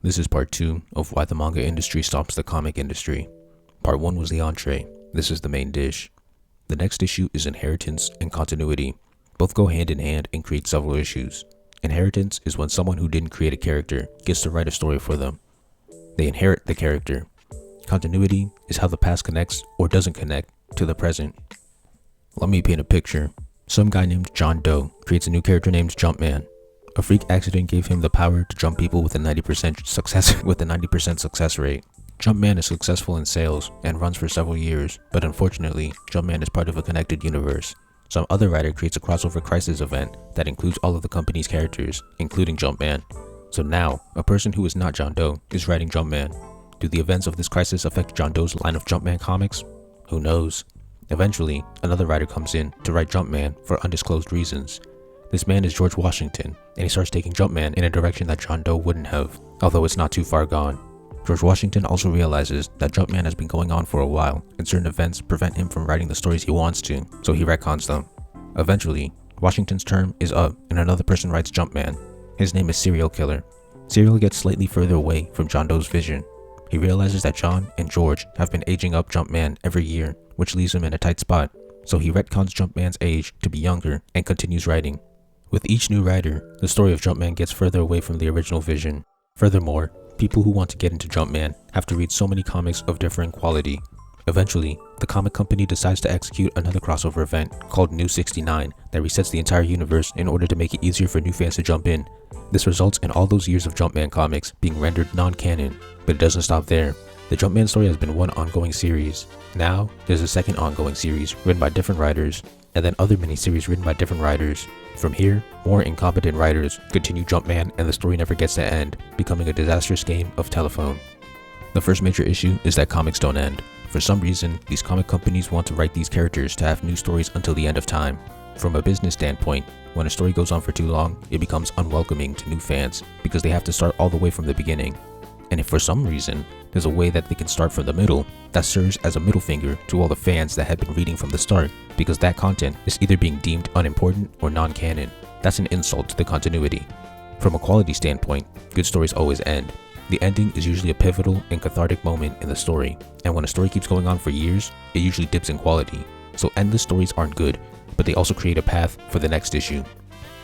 This is part 2 of why the manga industry stomps the comic industry. Part 1 was the entree. This is the main dish. The next issue is inheritance and continuity. Both go hand in hand and create several issues. Inheritance is when someone who didn't create a character gets to write a story for them. They inherit the character. Continuity is how the past connects or doesn't connect to the present. Let me paint a picture. Some guy named John Doe creates a new character named Jumpman. A freak accident gave him the power to jump people with a 90% success rate. Jumpman is successful in sales and runs for several years, but unfortunately, Jumpman is part of a connected universe. Some other writer creates a crossover crisis event that includes all of the company's characters, including Jumpman. So now, a person who is not John Doe is writing Jumpman. Do the events of this crisis affect John Doe's line of Jumpman comics? Who knows? Eventually, another writer comes in to write Jumpman for undisclosed reasons. This man is George Washington, and he starts taking Jumpman in a direction that John Doe wouldn't have, although it's not too far gone. George Washington also realizes that Jumpman has been going on for a while, and certain events prevent him from writing the stories he wants to, so he retcons them. Eventually, Washington's term is up, and another person writes Jumpman. His name is Serial Killer. Serial gets slightly further away from John Doe's vision. He realizes that John and George have been aging up Jumpman every year, which leaves him in a tight spot, so he retcons Jumpman's age to be younger and continues writing. With each new writer, the story of Jumpman gets further away from the original vision. Furthermore, people who want to get into Jumpman have to read so many comics of differing quality. Eventually, the comic company decides to execute another crossover event called New 69 that resets the entire universe in order to make it easier for new fans to jump in. This results in all those years of Jumpman comics being rendered non-canon, but it doesn't stop there. The Jumpman story has been one ongoing series. Now, there's a second ongoing series written by different writers, and then other miniseries written by different writers. From here, more incompetent writers continue Jumpman and the story never gets to end, becoming a disastrous game of telephone. The first major issue is that comics don't end. For some reason, these comic companies want to write these characters to have new stories until the end of time. From a business standpoint, when a story goes on for too long, it becomes unwelcoming to new fans because they have to start all the way from the beginning. And if for some reason, there's a way that they can start from the middle, that serves as a middle finger to all the fans that have been reading from the start, because that content is either being deemed unimportant or non-canon. That's an insult to the continuity. From a quality standpoint, good stories always end. The ending is usually a pivotal and cathartic moment in the story, and when a story keeps going on for years, it usually dips in quality. So endless stories aren't good, but they also create a path for the next issue.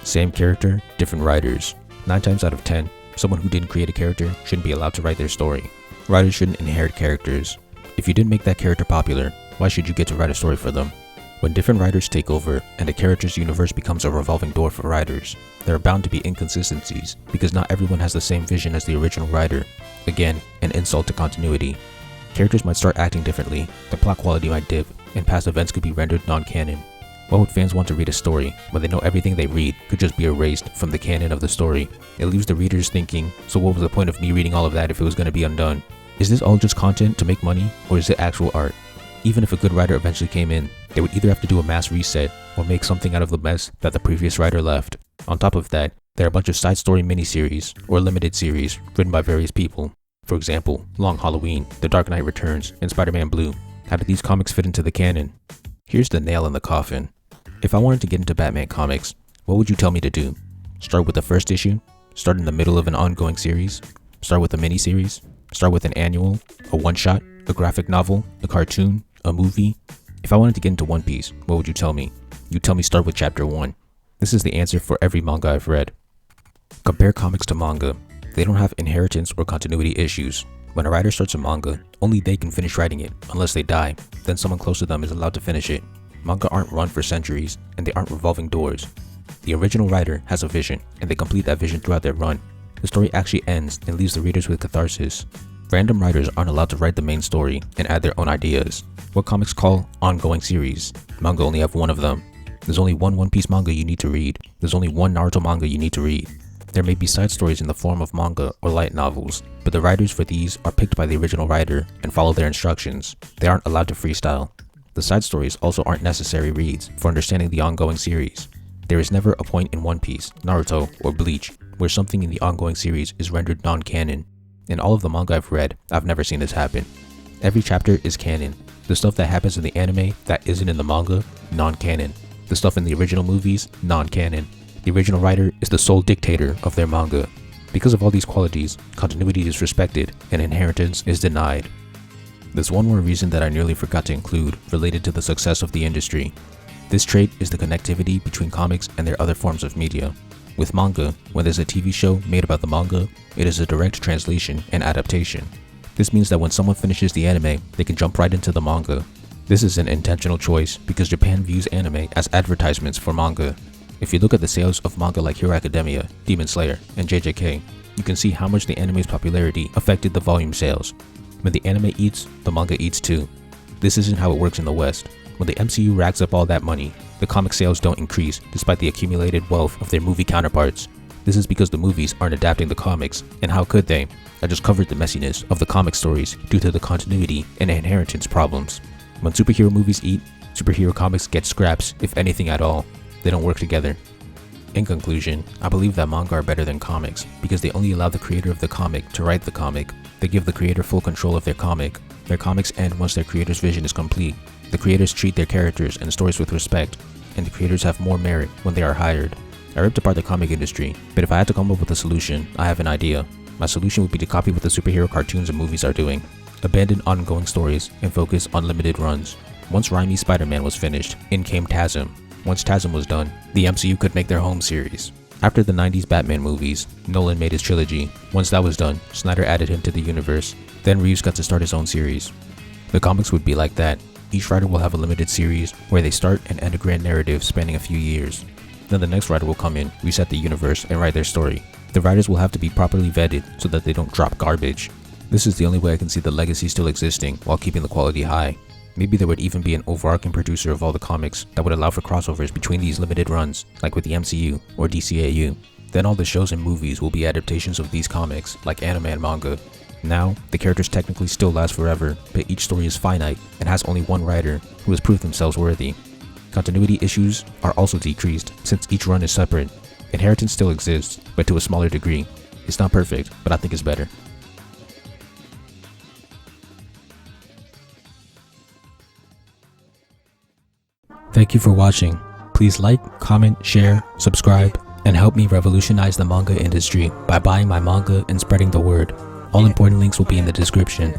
Same character, different writers. 9 times out of 10, someone who didn't create a character shouldn't be allowed to write their story. Writers shouldn't inherit characters. If you didn't make that character popular, why should you get to write a story for them? When different writers take over and a character's universe becomes a revolving door for writers, there are bound to be inconsistencies because not everyone has the same vision as the original writer. Again, an insult to continuity. Characters might start acting differently, the plot quality might dip, and past events could be rendered non-canon. Why would fans want to read a story when they know everything they read could just be erased from the canon of the story? It leaves the readers thinking, so what was the point of me reading all of that if it was going to be undone? Is this all just content to make money, or is it actual art? Even if a good writer eventually came in, they would either have to do a mass reset or make something out of the mess that the previous writer left. On top of that, there are a bunch of side story miniseries or limited series written by various people. For example, Long Halloween, The Dark Knight Returns, and Spider-Man Blue. How did these comics fit into the canon? Here's the nail in the coffin. If I wanted to get into Batman comics, what would you tell me to do? Start with the first issue? Start in the middle of an ongoing series? Start with a miniseries? Start with an annual? A one-shot? A graphic novel? A cartoon? A movie? If I wanted to get into One Piece, what would you tell me? You'd tell me start with chapter 1. This is the answer for every manga I've read. Compare comics to manga. They don't have inheritance or continuity issues. When a writer starts a manga, only they can finish writing it, unless they die. Then someone close to them is allowed to finish it. Manga aren't run for centuries, and they aren't revolving doors. The original writer has a vision, and they complete that vision throughout their run. The story actually ends and leaves the readers with catharsis. Random writers aren't allowed to write the main story and add their own ideas. What comics call ongoing series? Manga only have one of them. There's only one One Piece manga you need to read. There's only one Naruto manga you need to read. There may be side stories in the form of manga or light novels, but the writers for these are picked by the original writer and follow their instructions. They aren't allowed to freestyle. The side stories also aren't necessary reads for understanding the ongoing series. There is never a point in One Piece, Naruto, or Bleach where something in the ongoing series is rendered non-canon. In all of the manga I've read, I've never seen this happen. Every chapter is canon. The stuff that happens in the anime that isn't in the manga, non-canon. The stuff in the original movies, non-canon. The original writer is the sole dictator of their manga. Because of all these qualities, continuity is respected and inheritance is denied. There's one more reason that I nearly forgot to include related to the success of the industry. This trait is the connectivity between comics and their other forms of media. With manga, when there's a TV show made about the manga, it is a direct translation and adaptation. This means that when someone finishes the anime, they can jump right into the manga. This is an intentional choice because Japan views anime as advertisements for manga. If you look at the sales of manga like Hero Academia, Demon Slayer, and JJK, you can see how much the anime's popularity affected the volume sales. When the anime eats, the manga eats too. This isn't how it works in the West. When the MCU racks up all that money, the comic sales don't increase despite the accumulated wealth of their movie counterparts. This is because the movies aren't adapting the comics, and how could they? I just covered the messiness of the comic stories due to the continuity and inheritance problems. When superhero movies eat, superhero comics get scraps, if anything at all. They don't work together. In conclusion, I believe that manga are better than comics because they only allow the creator of the comic to write the comic. They give the creator full control of their comic. Their comics end once their creator's vision is complete. The creators treat their characters and stories with respect, and the creators have more merit when they are hired. I ripped apart the comic industry, but if I had to come up with a solution, I have an idea. My solution would be to copy what the superhero cartoons and movies are doing. Abandon ongoing stories and focus on limited runs. Once Raimi's Spider-Man was finished, in came TASM. Once TASM was done, the MCU could make their home series. After the 90s Batman movies, Nolan made his trilogy. Once that was done, Snyder added him to the universe. Then Reeves got to start his own series. The comics would be like that. Each writer will have a limited series where they start and end a grand narrative spanning a few years. Then the next writer will come in, reset the universe, and write their story. The writers will have to be properly vetted so that they don't drop garbage. This is the only way I can see the legacy still existing while keeping the quality high. Maybe there would even be an overarching producer of all the comics that would allow for crossovers between these limited runs, like with the MCU or DCAU. Then all the shows and movies will be adaptations of these comics, like anime and manga. Now, the characters technically still last forever, but each story is finite and has only one writer who has proved themselves worthy. Continuity issues are also decreased since each run is separate. Inheritance still exists, but to a smaller degree. It's not perfect, but I think it's better. Thank you for watching. Please like, comment, share, subscribe, and help me revolutionize the manga industry by buying my manga and spreading the word. All important links will be in the description.